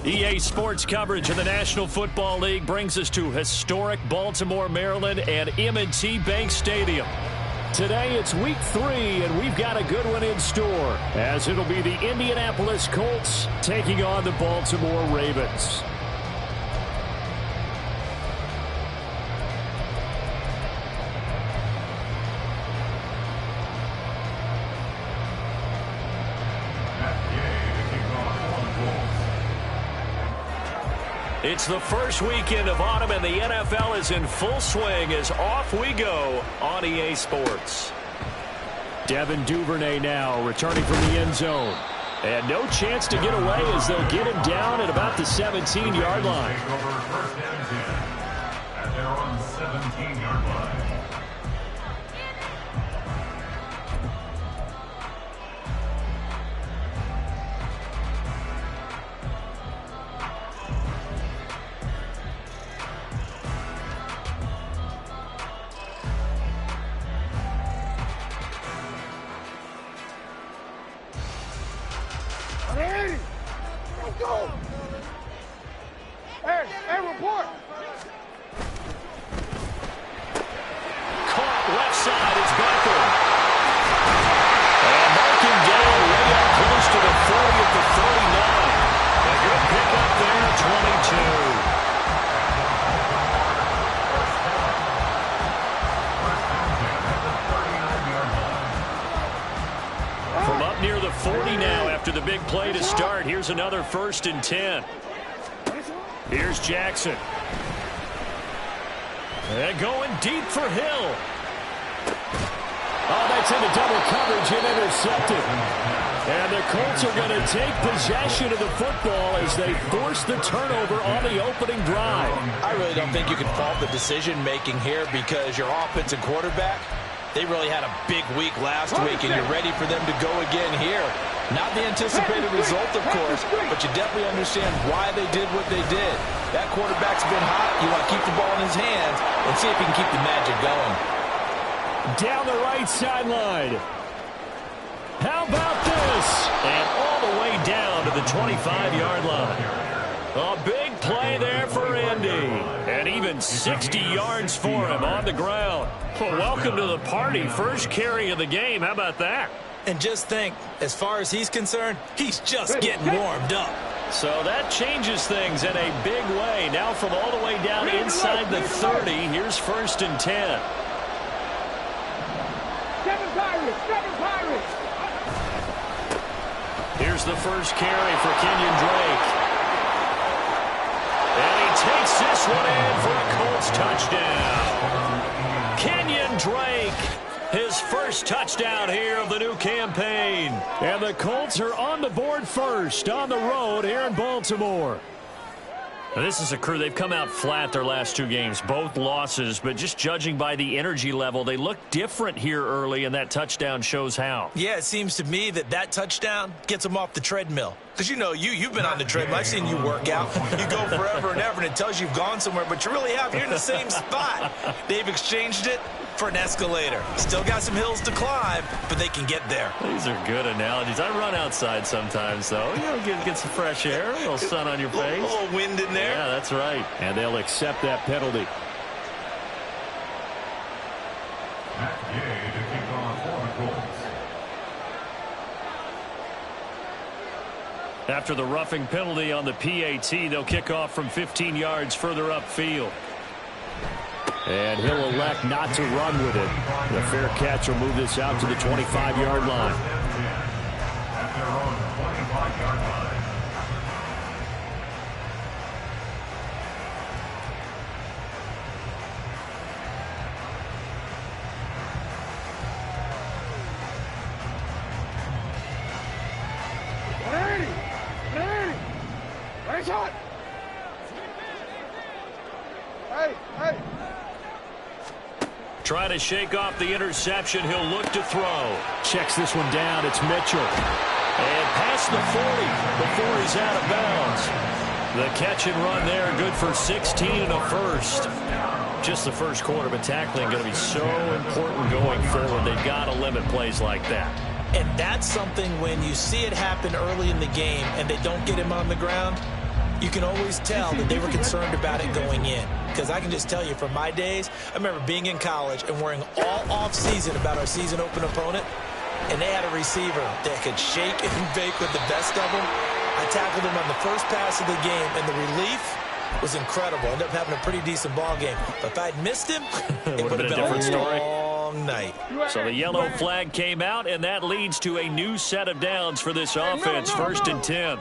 EA Sports coverage of the National Football League brings us to historic Baltimore, Maryland and M&T Bank Stadium. Today it's week 3, and we've got a good one in store, as it'll be the Indianapolis Colts taking on the Baltimore Ravens. It's the first weekend of autumn, and the NFL is in full swing as off we go on EA Sports. Devin Duvernay now returning from the end zone. And no chance to get away as they'll get him down at about the 17-yard line. At their own 17-yard line. Here's another 1st and 10. Here's Jackson. And going deep for Hill. Oh, that's into double coverage and intercepted. And the Colts are going to take possession of the football as they force the turnover on the opening drive. I really don't think you can fault the decision-making here because your offense and quarterback, they really had a big week last week, and you're ready for them to go again here. Not the anticipated result, of course, but you definitely understand why they did what they did. That quarterback's been hot. You want to keep the ball in his hands and see if he can keep the magic going. Down the right sideline. How about this? And all the way down to the 25-yard line. A big play there for Indy. And even 60 yards for him on the ground. Well, welcome to the party. First carry of the game. How about that? And just think, as far as he's concerned, he's just getting warmed up. So that changes things in a big way. Now from all the way down inside the 30, here's 1st and 10. Seven Pirates. Here's the first carry for Kenyon Drake. And he takes this one in for a Colts touchdown. Kenyon Drake. His first touchdown here of the new campaign. And the Colts are on the board first on the road here in Baltimore. Now, this is a crew. They've come out flat their last 2 games, both losses, but just judging by the energy level, they look different here early, and that touchdown shows how. Yeah, it seems to me that touchdown gets them off the treadmill. Because, you know, you've been on the treadmill. I've seen you work out. You go forever and ever, and it tells you you've gone somewhere, but you really have. You're in the same spot. They've exchanged it for an escalator. Still got some hills to climb, but they can get there. These are good analogies. I run outside sometimes, though. You know, get some fresh air, a little sun on your face. A little wind in there. Yeah, that's right. And they'll accept that penalty. Matt Gay to kick off for the Colts. After the roughing penalty on the PAT, they'll kick off from 15 yards further upfield. And he'll elect not to run with it. The fair catch will move this out to the 25-yard line. At their own 25-yard line. Nice shot. Hey. Trying to shake off the interception. He'll look to throw. Checks this one down. It's Mitchell. And past the 40 before he's out of bounds. The catch and run there, good for 16 and a first. Just the first quarter, but tackling going to be so important going forward. They've got to limit plays like that. And that's something when you see it happen early in the game and they don't get him on the ground, you can always tell that they were concerned about it going in. Because I can just tell you from my days, I remember being in college and worrying all off-season about our season open opponent, and they had a receiver that could shake and bake with the best of them. I tackled him on the first pass of the game, and the relief was incredible. Ended up having a pretty decent ball game. But if I'd missed him, it would have been a different long night. So the yellow flag came out, and that leads to a new set of downs for this offense. First and 10.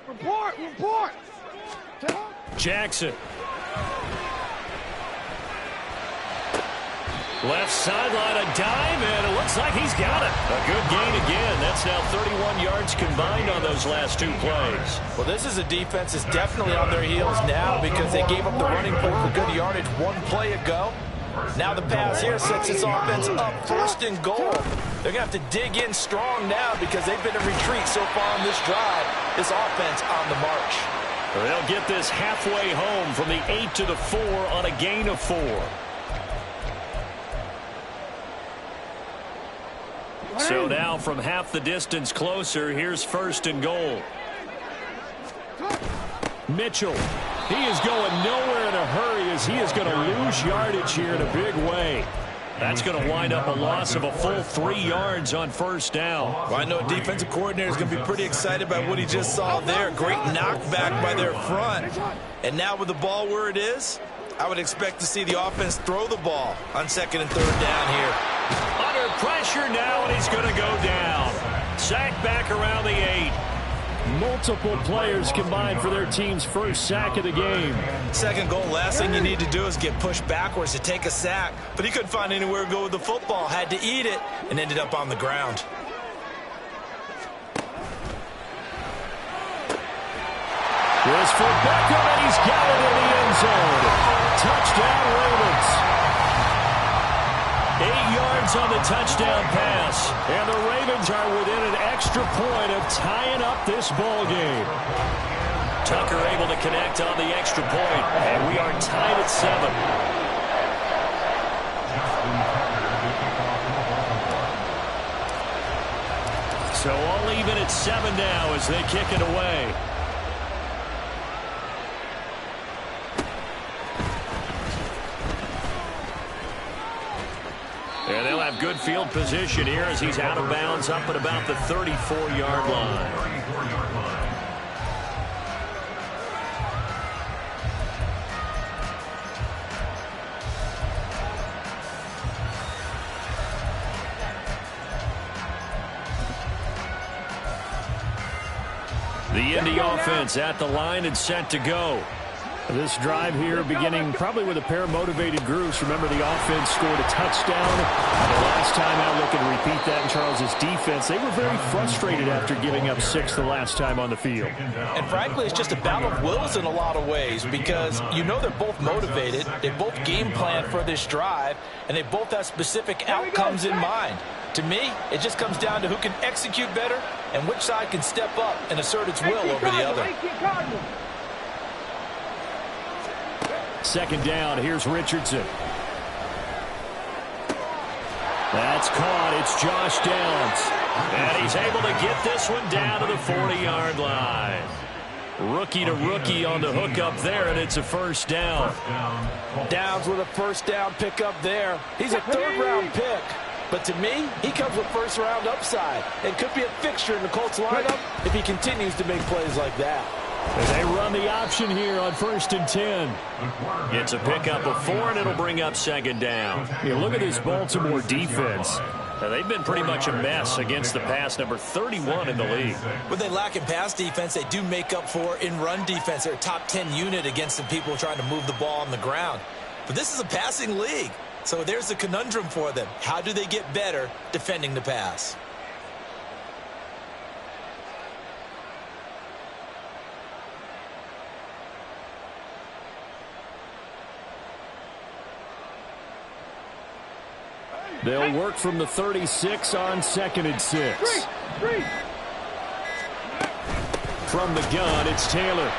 Report. Jackson. Left sideline, a dive, and it looks like he's got it. A good gain again. That's now 31 yards combined on those last two plays. Well, this is a defense that's definitely on their heels now because they gave up the running play for good yardage one play ago. Now the pass here sets this offense up first and goal. They're going to have to dig in strong now because they've been in retreat so far on this drive. This offense on the march. They'll get this halfway home from the 8 to the 4 on a gain of 4. So now from half the distance closer, here's first and goal. Mitchell. He is going nowhere in a hurry as he is going to lose yardage here in a big way. That's going to wind up a loss of a full 3 yards on first down. Well, I know a defensive coordinator is going to be pretty excited by what he just saw there. Great knockback by their front. And now with the ball where it is, I would expect to see the offense throw the ball on second and third down here. Under pressure now, and he's going to go down. Sacked back around the 8. Multiple players combined for their team's first sack of the game. Second goal, last thing you need to do is get pushed backwards to take a sack. But he couldn't find anywhere to go with the football. Had to eat it and ended up on the ground. Here's for Beckham, and he's got it in the end zone. Touchdown, Ravens. 8 yards on the touchdown pass. And the Ravens are within an extra point of tying up this ball game. Tucker able to connect on the extra point. And we are tied at 7. So all even at 7 now as they kick it away. And they'll have good field position here as he's out of bounds up at about the 34-yard line. The Indy offense at the line and set to go. This drive here beginning probably with a pair of motivated groups. Remember, the offense scored a touchdown. And the last time out, looking to repeat that in Charles's defense. They were very frustrated after giving up 6 the last time on the field. And frankly, it's just a battle of wills in a lot of ways because you know they're both motivated. They both game plan for this drive, and they both have specific outcomes in mind. To me, it just comes down to who can execute better and which side can step up and assert its will over the other. Second down, here's Richardson. That's caught. It's Josh Downs. And he's able to get this one down to the 40-yard line. Rookie to rookie on the hook up there, and it's a first down. Downs with a first down pickup there. He's a third-round pick. But to me, he comes with first-round upside and could be a fixture in the Colts lineup if he continues to make plays like that. As they run the option here on first and 10. It's a pickup of 4, and it'll bring up second down. You look at this Baltimore defense. They've been pretty much a mess against the pass, number 31 in the league. When they lack in pass defense, they do make up for in run defense. They're a top 10 unit against the people trying to move the ball on the ground. But this is a passing league. So there's a conundrum for them. How do they get better defending the pass? They'll work from the 36 on second and 6. From the gun, it's Taylor.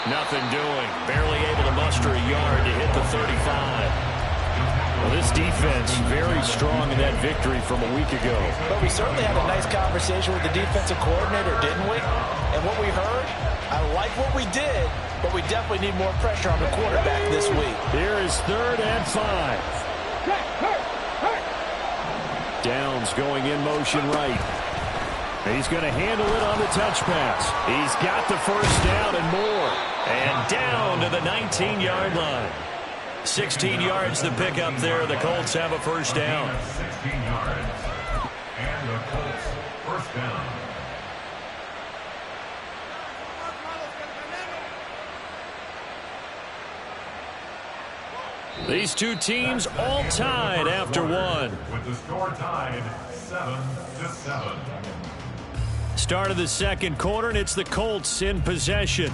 Nothing doing. Barely able to muster a yard to hit the 35. Well, this defense very strong in that victory from a week ago. But we certainly had a nice conversation with the defensive coordinator, didn't we? And what we heard, I like what we did, but we definitely need more pressure on the quarterback this week. Here is 3rd and 5. Downs going in motion right. He's going to handle it on the touch pass. He's got the first down and more. And down to the 19-yard line. 16 yards to pick up there. The Colts have a first down. 16 yards. And the Colts first down. These two teams all tied after one. With the score tied 7-7. Start of the second quarter, and it's the Colts in possession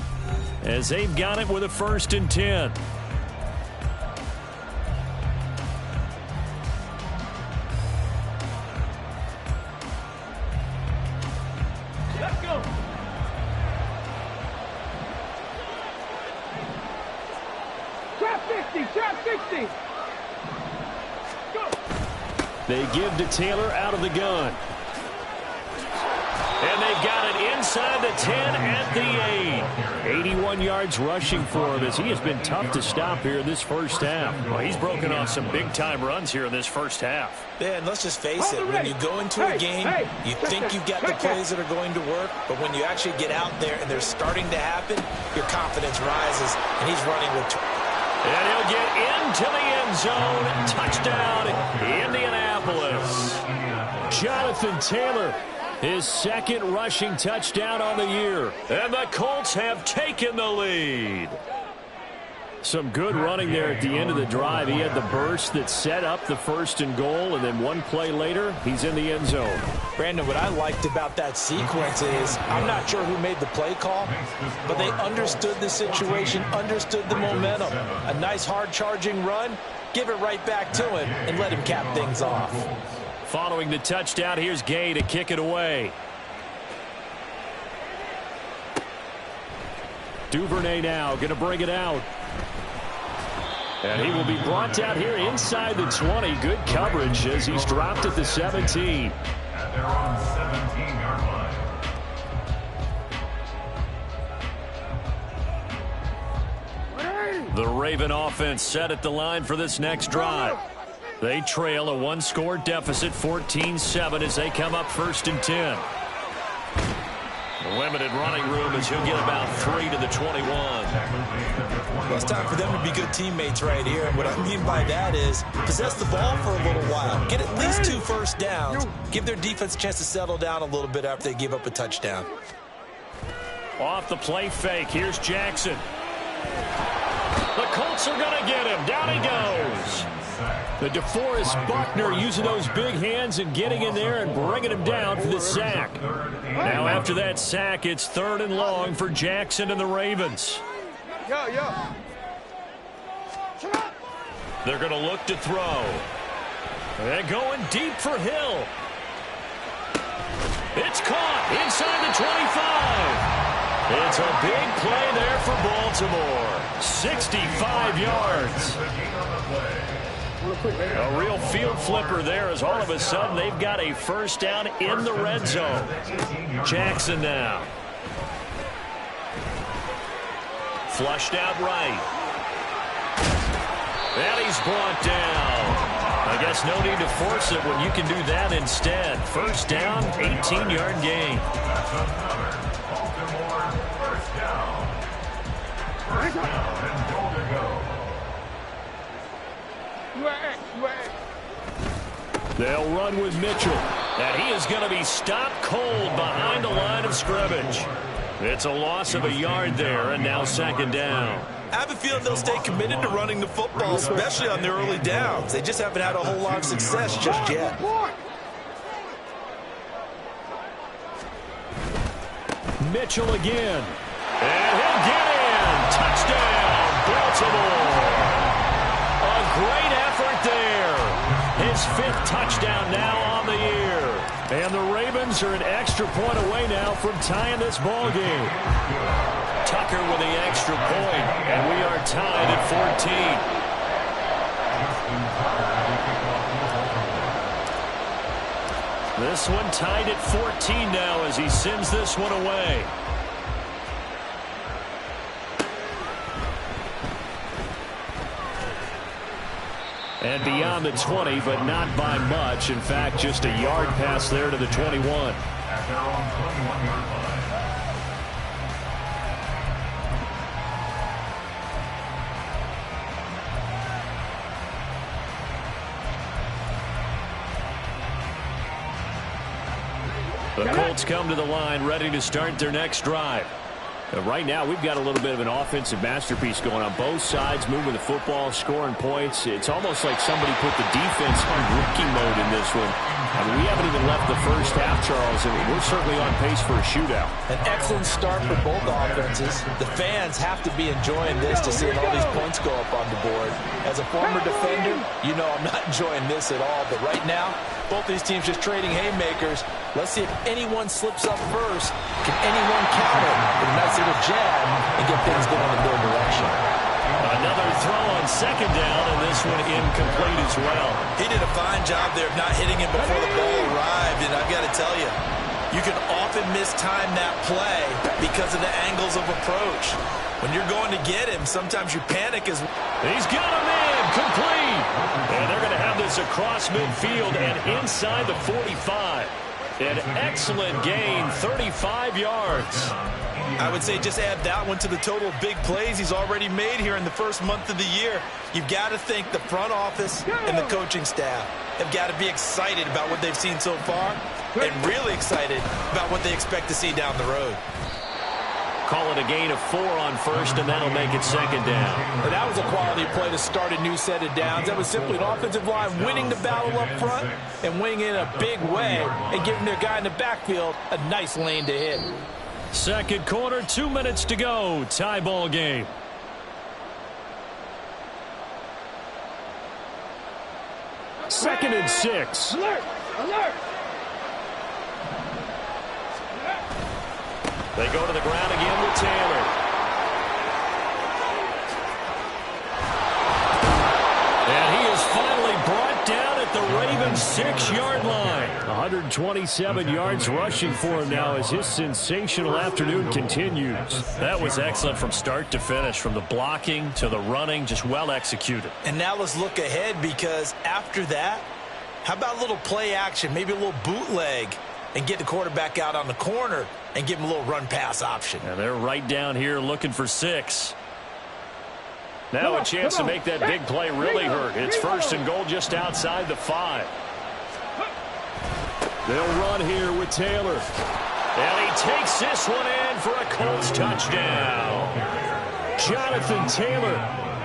as they've got it with a 1st and 10. Let's go. Trap 60, trap 60. Go. They give to Taylor out of the gun. And they've got it inside the 10 at the 8. 81 yards rushing for him as he has been tough to stop here in this first half. Well, he's broken off some big-time runs here in this first half. Yeah, and let's just face it, when you go into a game, you think you've got the plays that are going to work, but when you actually get out there and they're starting to happen, your confidence rises, and he's running with... And he'll get into the end zone. Touchdown, Indianapolis. Jonathan Taylor, his 2nd rushing touchdown on the year. And the Colts have taken the lead. Some good running there at the end of the drive. He had the burst that set up the 1st and goal, and then one play later, he's in the end zone. Brandon, what I liked about that sequence is I'm not sure who made the play call, but they understood the situation, understood the momentum. A nice hard-charging run, give it right back to him, and let him cap things off. Following the touchdown, here's Gay to kick it away. Duvernay now going to bring it out. And he will be brought down here inside the 20. Good coverage as he's dropped at the 17. And they're on 17-yard line. The Raven offense set at the line for this next drive. They trail a 1-score deficit, 14-7, as they come up 1st and 10. Limited running room as he'll get about 3 to the 21. Well, it's time for them to be good teammates right here. And what I mean by that is possess the ball for a little while. Get at least 2 first downs. Give their defense a chance to settle down a little bit after they give up a touchdown. Off the play fake. Here's Jackson. The Colts are going to get him. Down he goes. The DeForest Buckner using those big hands and getting in there and bringing him down for the sack. Now after that sack, it's 3rd and long for Jackson and the Ravens. They're going to look to throw. They're going deep for Hill. It's caught inside the 25. It's a big play there for Baltimore. 65 yards. A real field flipper there as all of a sudden they've got a first down in the red zone. Jackson now. Flushed out right. And he's brought down. I guess no need to force it when you can do that instead. First down, 18-yard gain. That's another Baltimore first down. First down and goal to go. They'll run with Mitchell. And he is going to be stopped cold behind the line of scrimmage. It's a loss of a yard there, and now 2nd down. I have a feeling they'll stay committed to running the football, especially on their early downs. They just haven't had a whole lot of success just yet. Mitchell again. And he'll get in. Touchdown, Baltimore. A great effort there. His 5th touchdown now on the year. And the Ravens are an extra point away now from tying this ball game. Tucker with the extra point, and we are tied at 14. This one tied at 14 now as he sends this one away. And beyond the 20, but not by much. In fact, just a yard pass there to the 21. At their own 21-yard line. The Colts come to the line ready to start their next drive. Right now, we've got a little bit of an offensive masterpiece going on both sides, moving the football, scoring points. It's almost like somebody put the defense on rookie mode in this one. I mean, we haven't even left the first half, Charles, and we're certainly on pace for a shootout. An excellent start for both offenses. The fans have to be enjoying this to see all these points go up on the board. As a former defender, you know I'm not enjoying this at all. But right now, both these teams just trading haymakers. Let's see if anyone slips up first. Can anyone counter with a nice little jab and get things going in their direction? Another throw on second down, and this one incomplete as well. He did a fine job there of not hitting him before the ball arrived, and I've got to tell you, you can often mistime that play because of the angles of approach. When you're going to get him, sometimes you panic as well. He's got him in, complete. And they're going to have this across midfield and inside the 45. An excellent gain, 35 yards. I would say just add that one to the total of big plays he's already made here in the first month of the year. You've got to think the front office and the coaching staff have got to be excited about what they've seen so far and really excited about what they expect to see down the road. Call it a gain of 4 on first, and that'll make it second down. And that was a quality play to start a new set of downs. That was simply an offensive line winning the battle up front and winning in a big way and giving their guy in the backfield a nice lane to hit. Second quarter, 2 minutes to go. Tie ball game. Second and 6. Alert! Alert! They go to the ground again with Taylor. And he is finally brought down at the Ravens' 6-yard line. 127 yards rushing for him now as his sensational afternoon continues. That was excellent from start to finish, from the blocking to the running, just well executed. And now let's look ahead, because after that, how about a little play action, maybe a little bootleg, and get the quarterback out on the corner and give him a little run-pass option. And they're right down here looking for 6. Now a chance to make that big play really hurt. It's first and goal just outside the 5. They'll run here with Taylor. And he takes this one in for a Colts touchdown. Jonathan Taylor,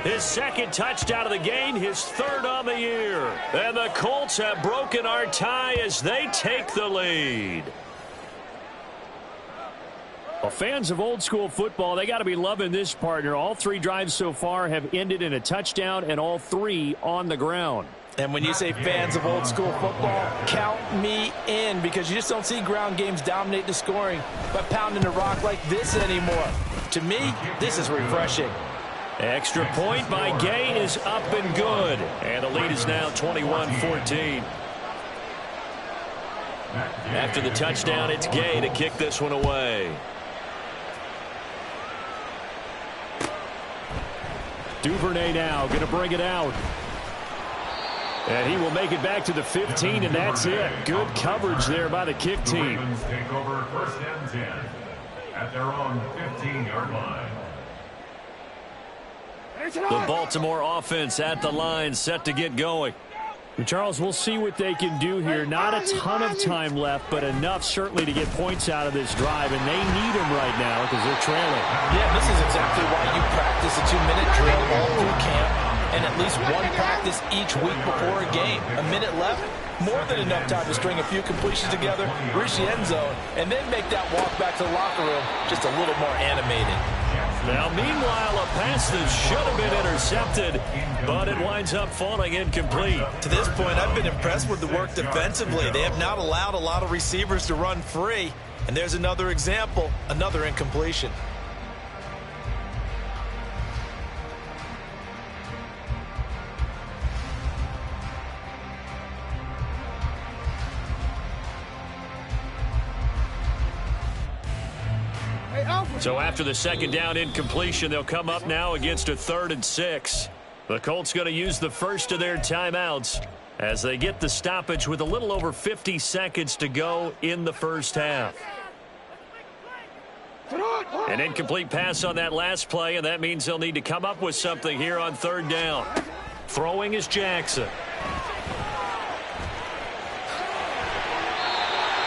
his second touchdown of the game, his third on the year. And the Colts have broken our tie as they take the lead. Well, fans of old school football, they got to be loving this partner. All 3 drives so far have ended in a touchdown, and all 3 on the ground. And when you say fans of old school football, count me in, because you just don't see ground games dominate the scoring by pounding the rock like this anymore. To me, this is refreshing. Extra point by Gay is up and good. And the lead is now 21-14. After the touchdown, it's Gay to kick this one away. Duvernay now going to bring it out. And he will make it back to the 15, and that's it. Good coverage there by the kick team. The Ravens take over first and 10 at their own 15-yard line. The Baltimore offense at the line, set to get going. Charles, we'll see what they can do here. Not a ton of time left, but enough certainly to get points out of this drive, and they need them right now because they're trailing. Yeah, this is exactly why you practice a 2-minute drill all through camp and at least one practice each week before a game. A minute left, more than enough time to string a few completions together, reach the end zone, and then make that walk back to the locker room just a little more animated. Now, meanwhile, a pass that should have been intercepted, but it winds up falling incomplete. To this point, I've been impressed with the work defensively. They have not allowed a lot of receivers to run free. And there's another example, another incompletion. So after the second down incompletion, they'll come up now against a 3rd and 6. The Colts going to use the first of their timeouts as they get the stoppage with a little over 50 seconds to go in the first half. An incomplete pass on that last play, and that means they'll need to come up with something here on 3rd down. Throwing is Jackson.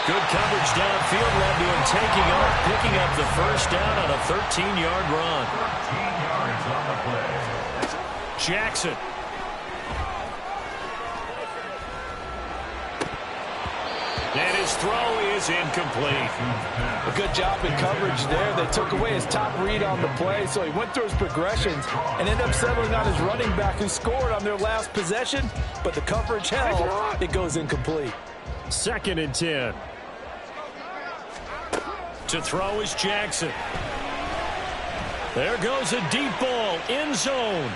Good coverage downfield led to him taking off, picking up the first down on a 13-yard run. 13 yards on the play. Jackson. And his throw is incomplete. A good job in coverage there. They took away his top read on the play, so he went through his progressions and ended up settling on his running back who scored on their last possession, but the coverage held. It goes incomplete. 2nd and 10. To throw is Jackson. There goes a deep ball, end zone.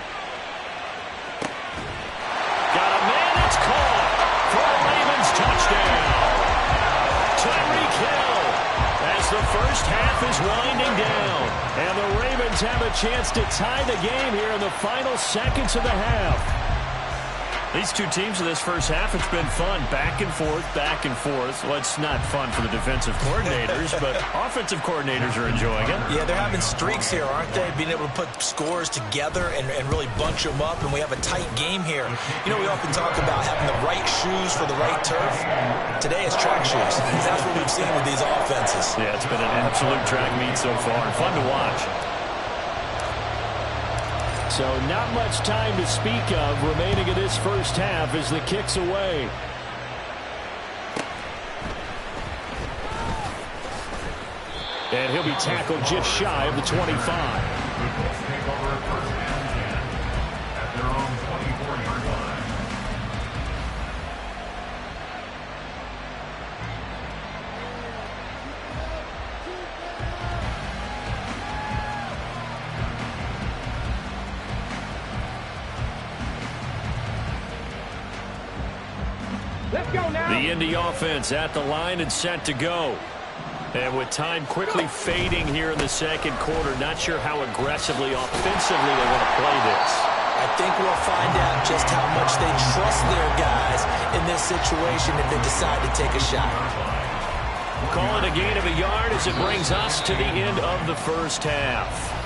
Got a man, it's caught for a Ravens touchdown. Tyreek Hill as the first half is winding down. And the Ravens have a chance to tie the game here in the final seconds of the half. These two teams in this first half, it's been fun. Back and forth, back and forth. Well, it's not fun for the defensive coordinators, but offensive coordinators are enjoying it. Yeah, they're having streaks here, aren't they? Being able to put scores together and really bunch them up, and we have a tight game here. You know, we often talk about having the right shoes for the right turf. Today it's track shoes. That's what we've seen with these offenses. Yeah, it's been an absolute track meet so far. Fun to watch. So not much time to speak of remaining in this first half as the kick's away. And he'll be tackled just shy of the 25. The Colts take over at 1st and 10 at their own 24-yard line. Let's go now. The Indy offense at the line and set to go. And with time quickly fading here in the second quarter, not sure how aggressively, offensively they want to play this. I think we'll find out just how much they trust their guys in this situation if they decide to take a shot. Call it a gain of a yard as it brings us to the end of the first half.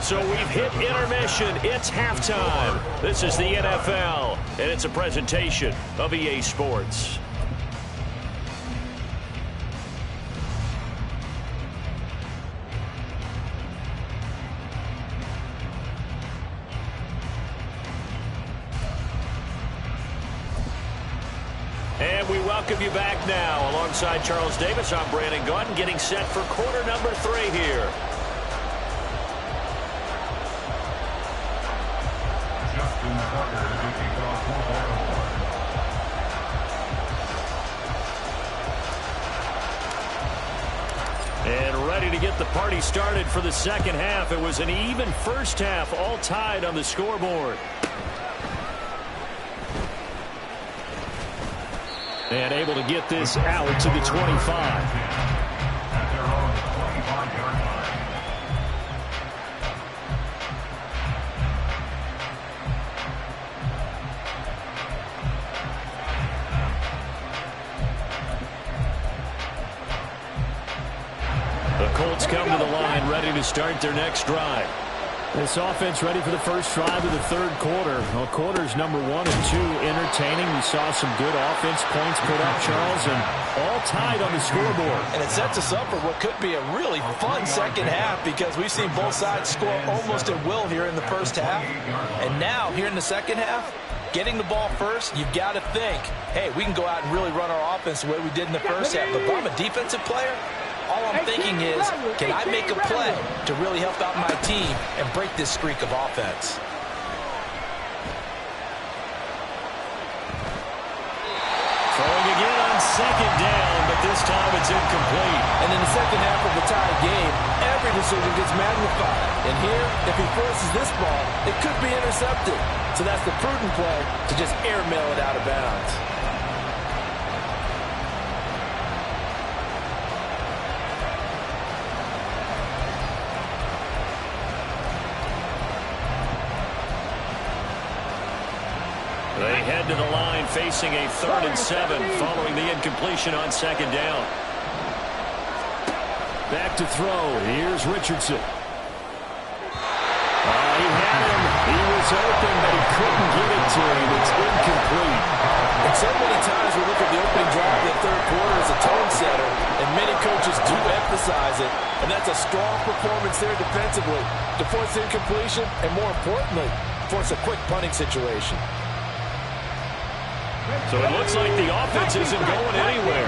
So we've hit intermission. It's halftime. This is the NFL, and it's a presentation of EA Sports. And we welcome you back now. Alongside Charles Davis, I'm Brandon Gaudin, getting set for quarter number 3 here. And ready to get the party started for the second half. It was an even first half, all tied on the scoreboard. And able to get this out to the 25. Colts come to the line, ready to start their next drive. This offense ready for the first drive of the third quarter. Well, quarters number 1 and 2 entertaining. We saw some good offense points put up, Charles, and all tied on the scoreboard. And it sets us up for what could be a really fun second half because we've seen both sides score almost at will here in the first half. And now, here in the second half, getting the ball first, you've got to think, hey, we can go out and really run our offense the way we did in the first half. But if I'm a defensive player, all I'm thinking is, can I make a play to really help out my team and break this streak of offense? Throwing again on second down, but this time it's incomplete. And in the second half of the tie game, every decision gets magnified. And here, if he forces this ball, it could be intercepted. So that's the prudent play to just airmail it out of bounds. They head to the line facing a 3rd and 7 following the incompletion on 2nd down. Back to throw. Here's Richardson. He had him. He was open, but he couldn't get it to him. It's incomplete. And so many times we look at the opening drive of the 3rd quarter as a tone setter, and many coaches do emphasize it, and that's a strong performance there defensively to force incompletion and, more importantly, force a quick punting situation. So it looks like the offense isn't going anywhere.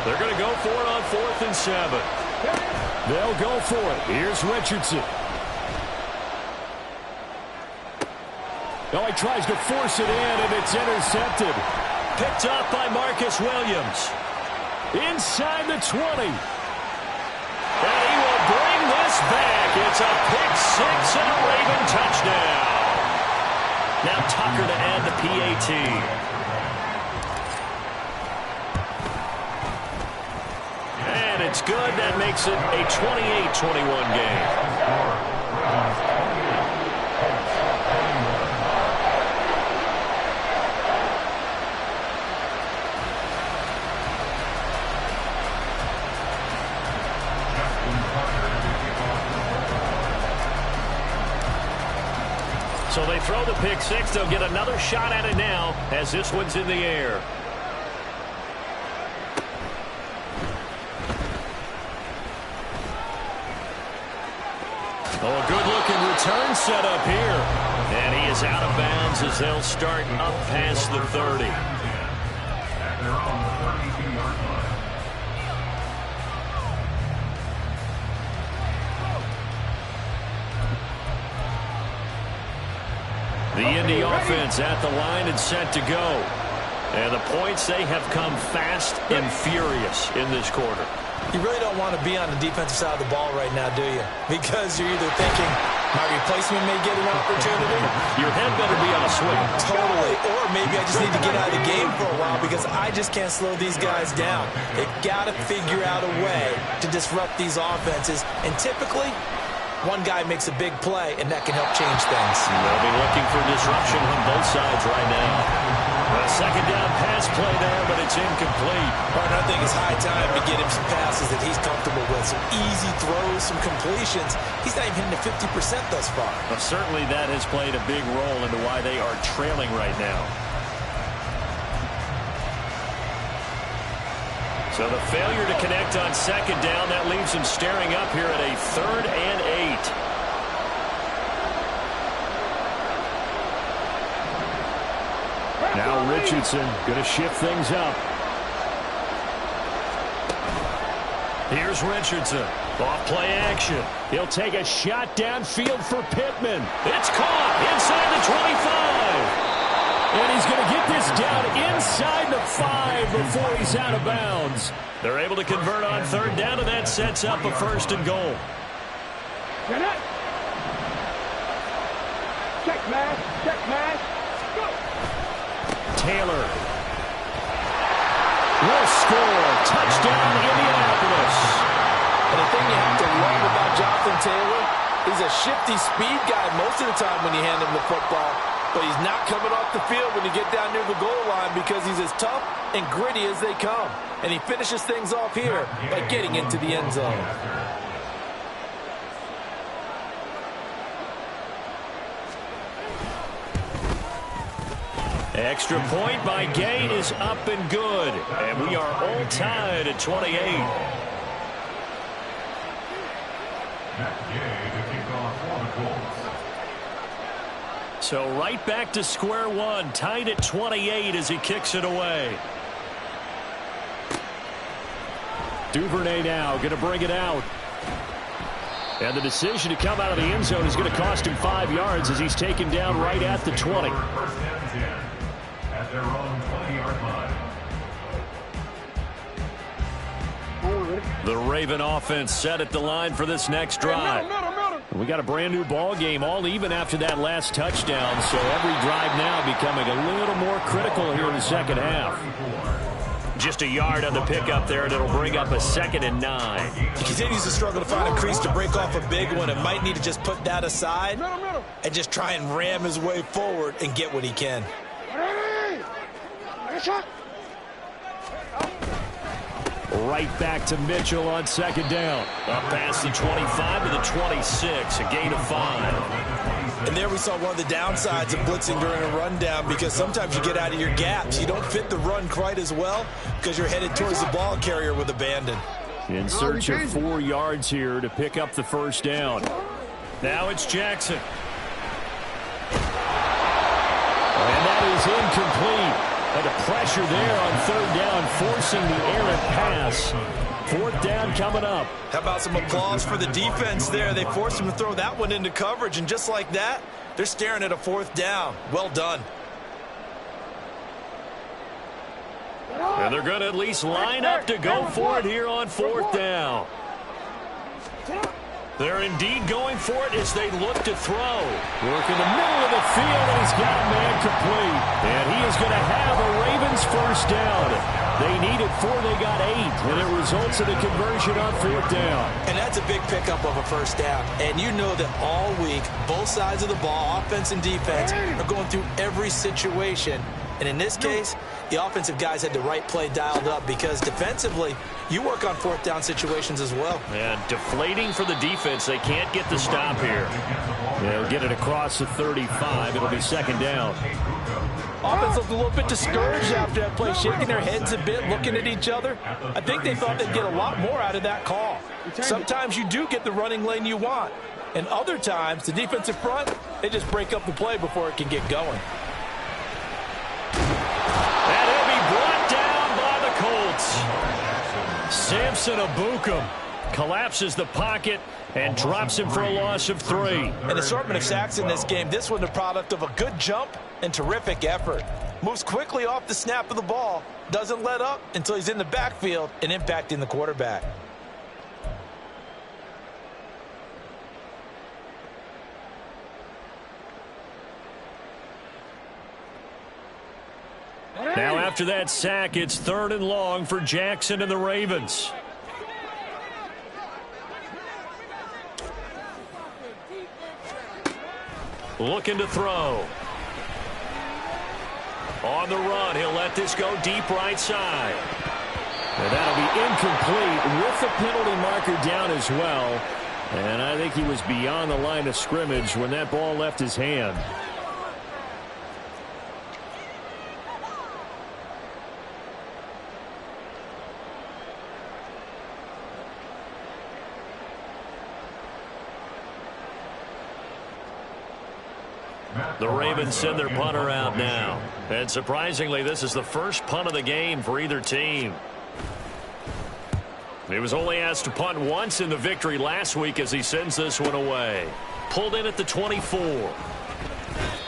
They're going to go for it on 4th and 7. They'll go for it. Here's Richardson. Oh, he tries to force it in, and it's intercepted. Picked up by Marcus Williams. Inside the 20. And he will bring this back. It's a pick-6 and a Raven touchdown. Now Tucker to add the PAT. And it's good. That makes it a 28-21 game. So they throw the pick-6. They'll get another shot at it now as this one's in the air. Oh, a good-looking return set up here. And he is out of bounds as they'll start up past the 30. At their own 32-yard line. The Indy offense at the line and set to go. And the points, they have come fast and furious in this quarter. You really don't want to be on the defensive side of the ball right now, do you? Because you're either thinking, my replacement may get an opportunity. Your head better be on a swing. Totally. Or maybe I just need to get out of the game for a while because I just can't slow these guys down. They've got to figure out a way to disrupt these offenses. And typically, one guy makes a big play, and that can help change things. They'll be looking for disruption on both sides right now. A 2nd down pass play there, but it's incomplete. I think it's high time to get him some passes that he's comfortable with. Some easy throws, some completions. He's not even hitting the 50% thus far. Well, certainly that has played a big role into why they are trailing right now. So the failure to connect on 2nd down, that leaves him staring up here at a 3rd and 8. Now Richardson going to shift things up. Here's Richardson. Off play action. He'll take a shot downfield for Pittman. It's caught inside the 25. And he's going to get this down inside the 5 before he's out of bounds. They're able to convert on 3rd down, and that sets up a 1st and goal. Check mash, go. Taylor will score. Touchdown, Indianapolis. And the thing you have to love about Jonathan Taylor, he's a shifty speed guy most of the time when you hand him the football. But he's not coming off the field when you get down near the goal line because he's as tough and gritty as they come. And he finishes things off here by getting into the end zone. Extra point by Gay is up and good. And we are all tied at 28. Matt Gay to kick off for the Colts. So right back to square one, tied at 28 as he kicks it away. Duvernay now going to bring it out. And the decision to come out of the end zone is going to cost him 5 yards as he's taken down right at the 20. 1st and 10 at their own 20-yard line. The Raven offense set at the line for this next drive. We got a brand new ball game, all even after that last touchdown. So every drive now becoming a little more critical here in the 2nd half. Just a yard on the pickup there, and it'll bring up a 2nd and 9. He continues to struggle to find a crease to break off a big one and might need to just put that aside and just try and ram his way forward and get what he can. Right back to Mitchell on second down. Up past the 25 to the 26, a gain of 5. And there we saw one of the downsides of blitzing during a rundown, because sometimes you get out of your gaps. You don't fit the run quite as well because you're headed towards the ball carrier with abandon. In search of 4 yards here to pick up the first down. Now it's Jackson. And that is incomplete. And the pressure there on third down, forcing the errant pass. Fourth down coming up. How about some applause for the defense there? They forced him to throw that one into coverage, and just like that, they're staring at a fourth down. Well done. And they're going to at least line up to go for it here on fourth down. They're indeed going for it as they look to throw. Work in the middle of the field, and he's got a man complete. And he is going to have a Ravens first down. They needed 4, they got 8, and it results in a conversion on fourth down. And that's a big pickup of a first down. And you know that all week, both sides of the ball, offense and defense, are going through every situation. And in this case, the offensive guys had the right play dialed up, because defensively, you work on fourth down situations as well. And deflating for the defense. They can't get the stop here. They'll get it across the 35. It'll be second down. Offense looked a little bit discouraged after that play, shaking their heads a bit, looking at each other. I think they thought they'd get a lot more out of that call. Sometimes you do get the running lane you want, and other times, the defensive front, they just break up the play before it can get going. And he'll be brought down by the Colts. Samson Abukum collapses the pocket and drops him for a loss of 3. An assortment of sacks in this game. This one the product of a good jump and terrific effort. Moves quickly off the snap of the ball. Doesn't let up until he's in the backfield and impacting the quarterback. Now after that sack, it's 3rd and long for Jackson and the Ravens. Looking to throw. On the run, he'll let this go deep right side. And that'll be incomplete with the penalty marker down as well. And I think he was beyond the line of scrimmage when that ball left his hand. The Ravens send their punter out now. And surprisingly, this is the first punt of the game for either team. He was only asked to punt once in the victory last week as he sends this one away. Pulled in at the 24.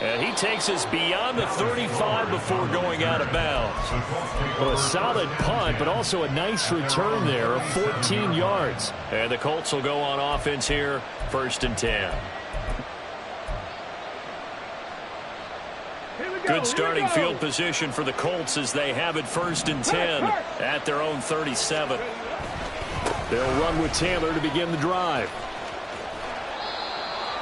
And he takes us beyond the 35 before going out of bounds. Well, a solid punt, but also a nice return there of 14 yards. And the Colts will go on offense here, 1st and 10. Good starting field position for the Colts as they have it 1st and 10 at their own 37. They'll run with Taylor to begin the drive.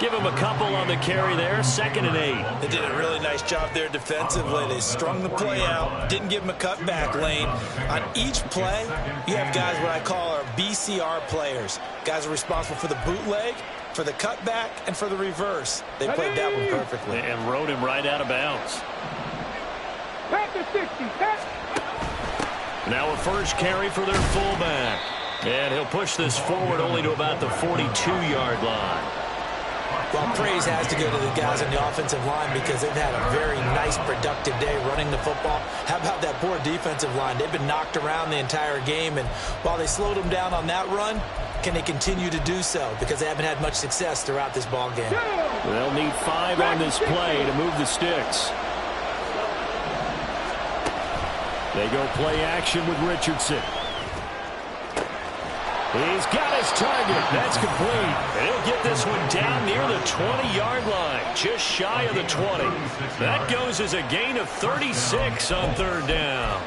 Give him a couple on the carry there, 2nd and 8. They did a really nice job there defensively. They strung the play out, didn't give him a cutback lane. On each play, you have guys what I call our BCR players. Guys are responsible for the bootleg, for the cutback, and for the reverse. They played that one perfectly. And rode him right out of bounds. Back to 60. Now a first carry for their fullback. And he'll push this forward only to about the 42-yard line. Well, praise has to go to the guys on the offensive line because they've had a very nice, productive day running the football. How about that poor defensive line? They've been knocked around the entire game, and while they slowed them down on that run, can they continue to do so? Because they haven't had much success throughout this ball game. They'll need 5 on this play to move the sticks. They go play action with Richardson. He's got his target. That's complete. And he'll get this one down near the 20-yard line, just shy of the 20. That goes as a gain of 36 on 3rd down.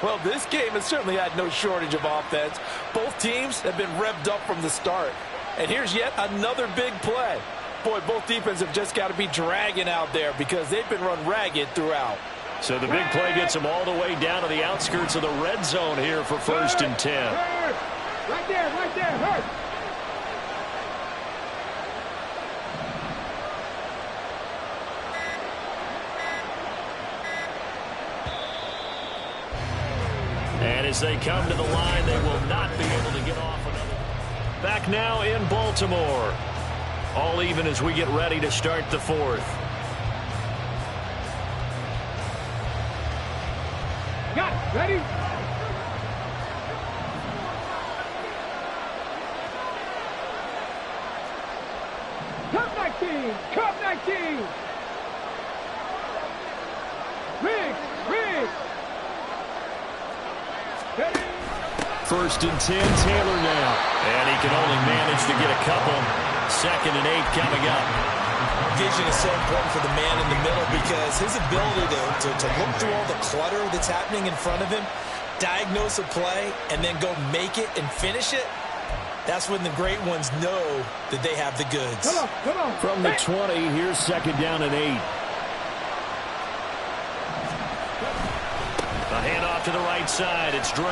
Well, this game has certainly had no shortage of offense. Both teams have been revved up from the start. And here's yet another big play. Boy, both defenses have just got to be dragging out there because they've been run ragged throughout. So the big play gets them all the way down to the outskirts of the red zone here for 1st and 10. Right there, hurt. And as they come to the line, they will not be able to get off another. Back now in Baltimore. All even as we get ready to start the 4th. Got it. Ready? Cup 19. Cup 19. Riggs. 1st and 10, Taylor now. And he can only manage to get a couple. 2nd and 8 coming up. Vision is so important for the man in the middle because his ability to look through all the clutter that's happening in front of him, diagnose a play, and then go make it and finish it, that's when the great ones know that they have the goods. Come on. From the 20, here's 2nd down and 8. A handoff to the right side. It's Drake.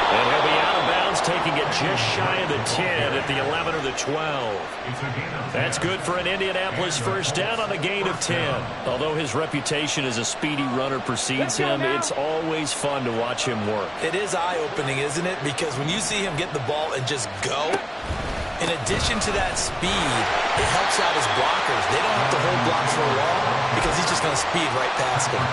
And he'll be out of bounds, taking it just shy of the 10 at the 11 or the 12. That's good for an Indianapolis 1st down on a gain of 10. Although his reputation as a speedy runner precedes him, it's always fun to watch him work. It is eye-opening, isn't it? Because when you see him get the ball and just go, in addition to that speed, it helps out his blockers. They don't have to hold blocks for long because he's just going to speed right past them.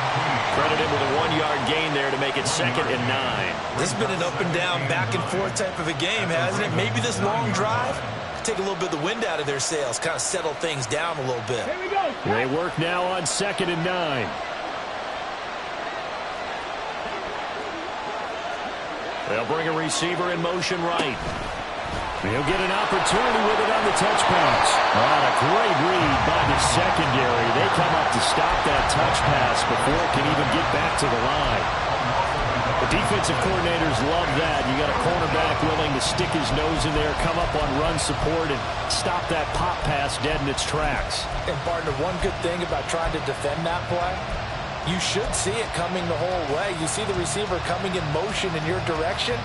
Credit him with a 1-yard gain there to make it 2nd and 9. This has been an up-and-down, back-and-forth type of a game, hasn't it? Maybe this long drive take a little bit of the wind out of their sails, kind of settle things down a little bit. Here we go. They work now on 2nd and 9. They'll bring a receiver in motion right. He'll get an opportunity with it on the touch pass. A great read by the secondary. They come up to stop that touch pass before it can even get back to the line. The defensive coordinators love that. You got a cornerback willing to stick his nose in there, come up on run support, and stop that pop pass dead in its tracks. And, partner, one good thing about trying to defend that play, you should see it coming the whole way. You see the receiver coming in motion in your direction.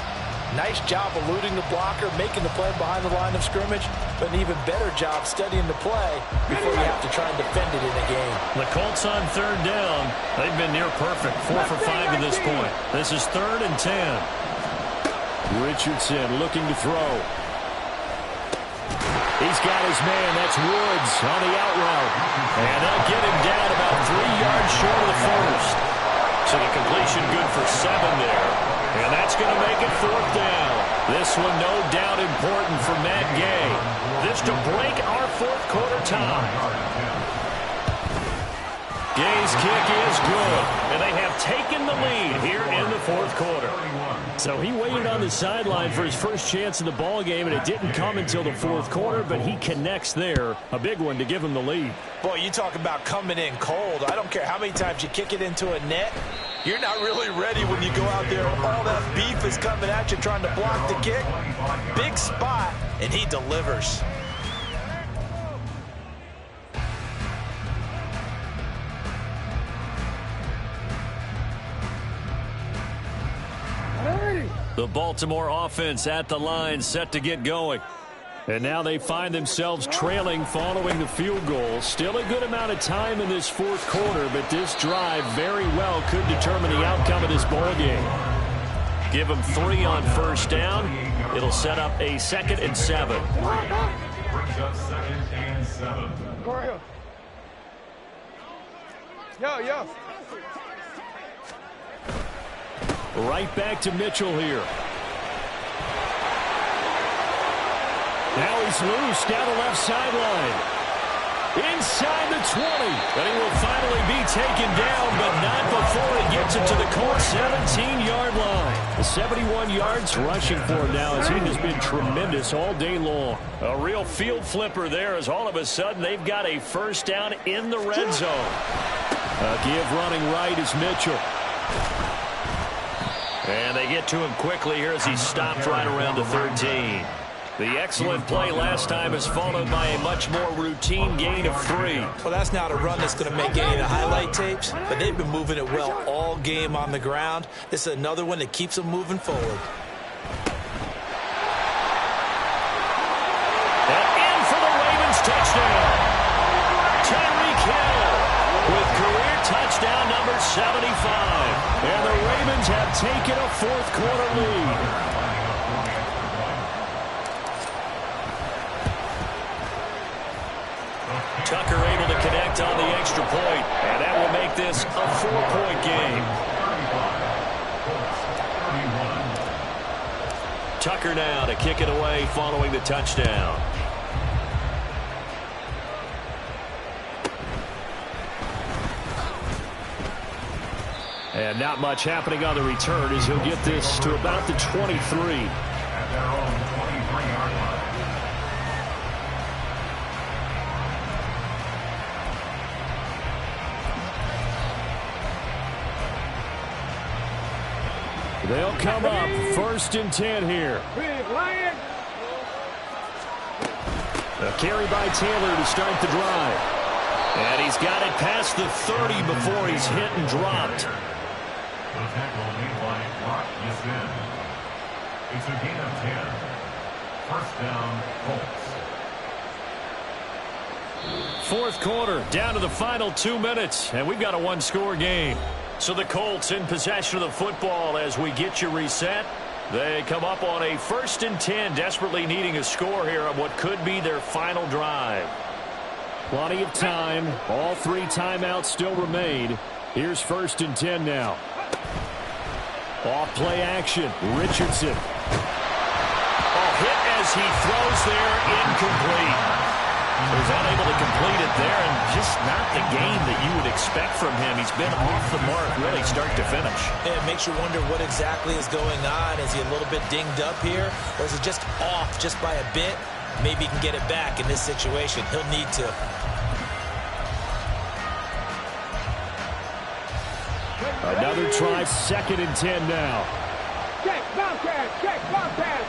Nice job eluding the blocker, making the play behind the line of scrimmage, but an even better job studying the play before you have to try and defend it in a game. The Colts on 3rd down. They've been near perfect, 4 for 5 to this point. This is 3rd and 10. Richardson looking to throw. He's got his man. That's Woods on the out route. And they'll get him down about 3 yards short of the 1st. So the completion good for 7 there. And that's going to make it 4th down. This one no doubt important for Matt Gay. This to break our 4th quarter tie. Gay's kick is good. And they have taken the lead here in the 4th quarter. So he waited on the sideline for his first chance in the ball game, and it didn't come until the 4th quarter, but he connects there. A big one to give him the lead. Boy, you talk about coming in cold. I don't care how many times you kick it into a net. You're not really ready when you go out there. All that beef is coming at you trying to block the kick. Big spot, and he delivers. The Baltimore offense at the line, set to get going. And now they find themselves trailing following the field goal. Still a good amount of time in this 4th quarter, but this drive very well could determine the outcome of this ball game. Give them 3 on 1st down. It'll set up a 2nd and 7. Brings up 2nd and 7. Yo. Right back to Mitchell here. Now he's loose down the left sideline. Inside the 20. And he will finally be taken down, but not before he gets it to the Colts 17-yard line. The 71 yards rushing for him now as he has been tremendous all day long. A real field flipper there as all of a sudden they've got a 1st down in the red zone. A give running right is Mitchell. And they get to him quickly here as he stopped right around the 13. The excellent play last time is followed by a much more routine gain of 3. Well, that's not a run that's going to make any of the highlight tapes, but they've been moving it well all game on the ground. This is another one that keeps them moving forward. And in for the Ravens touchdown. Tyreek Hill with career touchdown number 75. And the Ravens have taken a fourth-quarter lead. Tucker able to connect on the extra point, and that will make this a 4-point game. Tucker now to kick it away following the touchdown. And not much happening on the return as he'll get this to about the 23. At their own 23-yard line. They'll come up 1st and 10 here. Big Lion. A carry by Taylor to start the drive. And he's got it past the 30 before he's hit and dropped. The tackle made by Brock Yassin. It's a gain of 10. First down, Colts. Fourth quarter, down to the final 2 minutes, and we've got a one-score game. So the Colts in possession of the football as we get you reset. They come up on a 1st and 10, desperately needing a score here on what could be their final drive. Plenty of time. All 3 timeouts still remain. Here's 1st and 10 now. Off play action. Richardson. Hit as he throws there, incomplete. He was unable to complete it there, and just not the game that you would expect from him. He's been off the mark really start to finish. Yeah, it makes you wonder what exactly is going on. Is he a little bit dinged up here, or is it just off just by a bit? Maybe he can get it back in this situation. He'll need to. Another try, 2nd and 10 now. Check, Bobcat, check, Bobcat.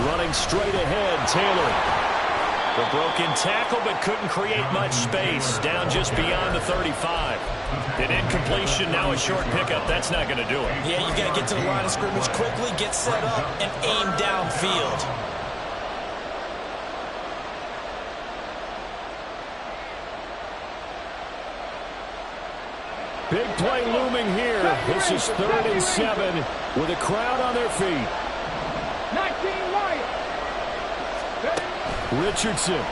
Running straight ahead, Taylor. The broken tackle, but couldn't create much space. Down just beyond the 35. An incompletion, now a short pickup. That's not going to do it. Yeah, you got to get to the line of scrimmage quickly, get set up, and aim downfield. Big play looming here. This is 3rd and 7 with a crowd on their feet. 19 right. Richardson.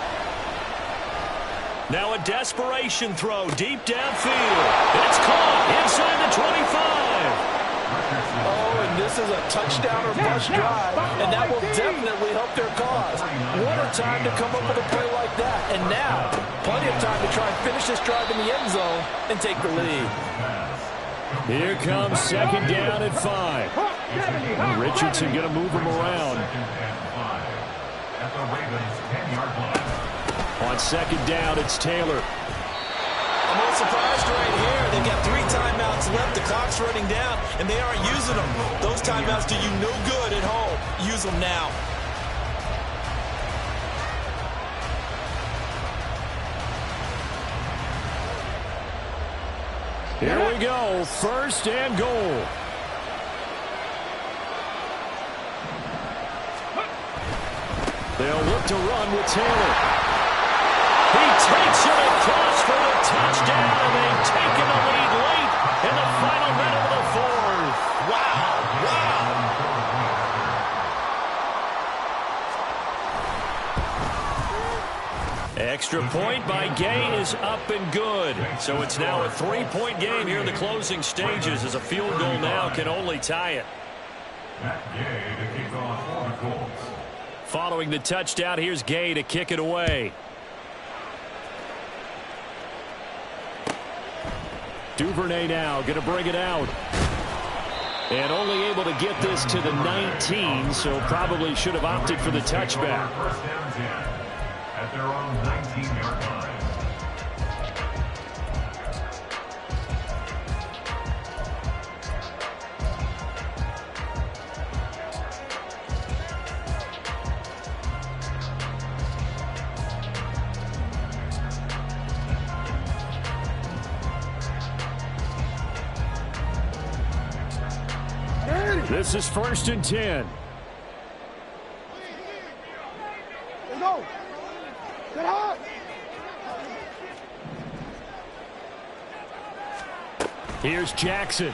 Now a desperation throw deep downfield. It's caught inside the 25. Oh, and this is a touchdown or bust drive, and that will definitely help their cause. What a time to come up with a play like that. And now, plenty of time to try and finish this drive in the end zone and take the lead. Here comes 2nd down at 5. Richardson going to move him around. At the Ravens' 10-yard line. On 2nd down, it's Taylor. I'm a little surprised right here. They've got 3 timeouts left. The clock's running down, and they aren't using them. Those timeouts do you no good at home. Use them now. Here we go. 1st and goal. They'll look to run with Taylor. He takes it across for the touchdown, and they've taken the lead late in the final minute of the 4th. Wow, wow. Extra point by Gay is up and good. So it's now a 3-point game here in the closing stages as a field goal now can only tie it. Matt Gay to kick off for the Colts. Following the touchdown, here's Gay to kick it away. Duvernay now going to bring it out. And only able to get this to the 19, so probably should have opted for the touchback. First down 10 at their own 19-yard line. This is 1st and 10. Let's go. Get hot. Here's Jackson.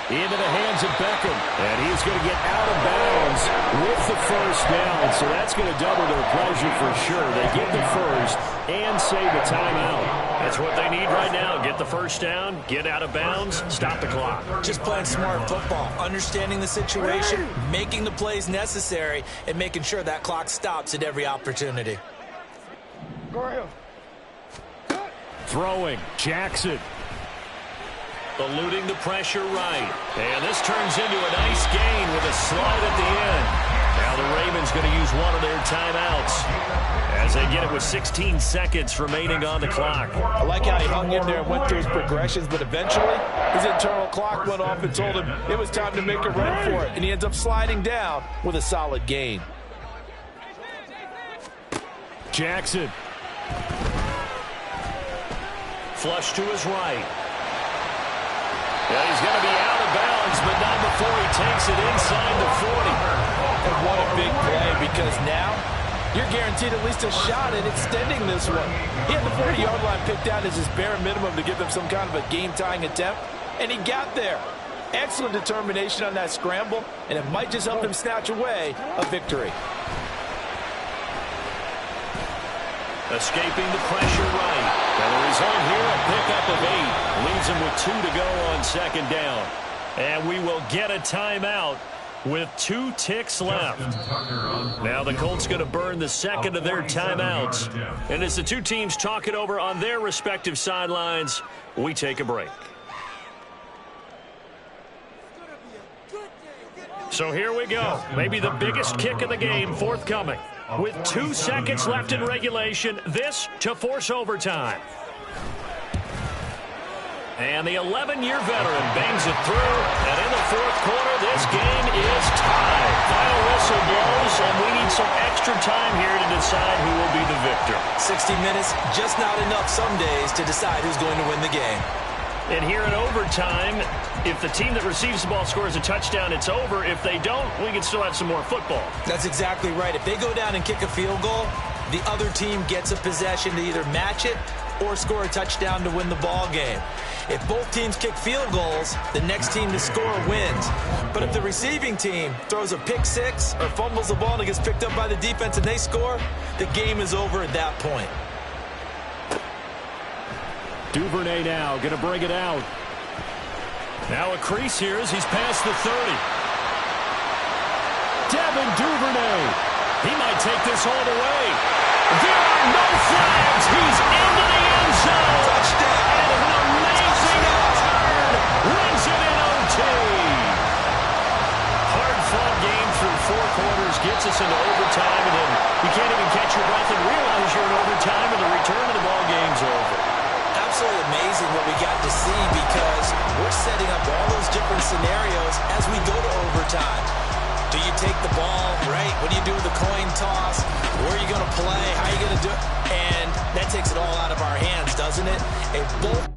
Into the hands of Beckham. And he's going to get out of bounds with the first down. So that's going to double their pleasure for sure. They get the first and save the timeout. That's what they need right now. Get the first down, get out of bounds, stop the clock. Just playing smart football, understanding the situation, making the plays necessary, and making sure that clock stops at every opportunity. Go ahead. Throwing, Jackson. Eluding the pressure right. And this turns into a nice gain with a slide at the end. Now the Ravens going to use one of their timeouts as they get it with 16 seconds remaining on the clock. I like how he hung in there and went through his progressions, but eventually his internal clock went off and told him it was time to make a run for it, and he ends up sliding down with a solid gain. Jackson. Flush to his right. Yeah, he's going to be out of bounds, but not before he takes it inside the 40. And what a big play, because now you're guaranteed at least a shot at extending this one. He had the 40-yard line picked out as his bare minimum to give them some kind of a game-tying attempt, and he got there. Excellent determination on that scramble, and it might just help him snatch away a victory. Escaping the pressure right. And the result here, a pickup of 8. Leaves him with 2 to go on 2nd down. And we will get a timeout with 2 ticks left. Now the Colts going to burn the second of their timeouts. And as the two teams talk it over on their respective sidelines, we take a break. So here we go. Maybe the biggest kick of the game forthcoming. With 2 seconds left in regulation, this to force overtime. And the 11-year veteran bangs it through. And in the 4th quarter, this game is tied. Final whistle blows, and we need some extra time here to decide who will be the victor. 60 minutes, just not enough some days to decide who's going to win the game. And here in overtime, if the team that receives the ball scores a touchdown, it's over. If they don't, we can still have some more football. That's exactly right. If they go down and kick a field goal, the other team gets a possession to either match it or score a touchdown to win the ball game. If both teams kick field goals, the next team to score wins. But if the receiving team throws a pick six or fumbles the ball and it gets picked up by the defense and they score, the game is over at that point. Duvernay now going to bring it out. Now a crease here as he's past the 30. Devin Duvernay. He might take this all the way. There are no flags. He's into the end zone. Touchdown. And an amazing return. Wins it in OT. Hard-fought game through 4 quarters. Gets us into overtime. And then you can't even catch your breath and realize you're in overtime and the return of the ball game's over. Absolutely amazing what we got to see because we're setting up all those different scenarios as we go to overtime. Do you take the ball, right? What do you do with the coin toss? Where are you going to play? How are you going to do it? And that takes it all out of our hands, doesn't it? And both